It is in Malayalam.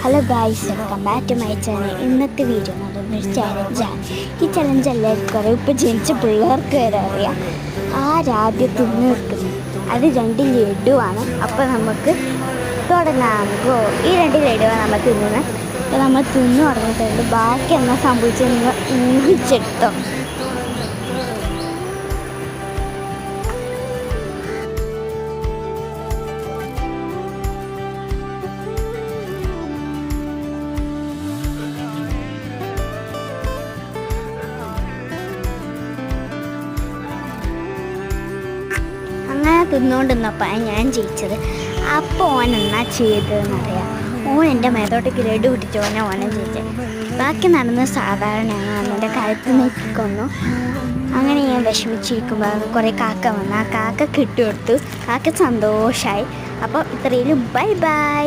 Hello guys, welcome back to my channel. ഇന്നത്തെ വീഡിയോ നല്ലൊരു ചലഞ്ചാണ്. ഈ ചലഞ്ച് എല്ലാവർക്കും ഇപ്പോൾ ജനിച്ച പിള്ളേർക്ക് വരെ അറിയാം. ആദ്യം തിന്ന് നിൽക്കുന്നത് അത് 2 ലഡുവാണ്. അപ്പോൾ നമുക്ക് തുടങ്ങാം. ഈ 2 ലഡുവാണ് നമ്മൾ തിന്നുന്നത്. അപ്പോൾ നമ്മൾ തിന്നു തുടങ്ങിയിട്ടുണ്ട്. ബാക്കി എന്നാ സംഭവിച്ചത് നിങ്ങൾ ഊഹിച്ചെടുത്തോ. അങ്ങനെ തിന്നുകൊണ്ടിരുന്നപ്പോൾ ഞാൻ ജയിച്ചത്. അപ്പോൾ ഓൻ എന്നാ ചെയ്തതെന്നറിയാം. ഓൻ എൻ്റെ മേത്തോട്ടേക്ക് ലഡു പിടിച്ച് ഓനെ ജയിച്ചത്. ബാക്കി നടന്ന് സാധാരണയാണ്. എൻ്റെ കഴുത്ത് നീക്കിക്കൊന്നു. അങ്ങനെ ഞാൻ വിഷമിച്ചിരിക്കുമ്പോൾ കുറേ കാക്ക വന്നു. ആ കാക്ക കിട്ടുകൊടുത്തു. കാക്ക സന്തോഷമായി. അപ്പോൾ ഇത്രയും ബൈ ബൈ.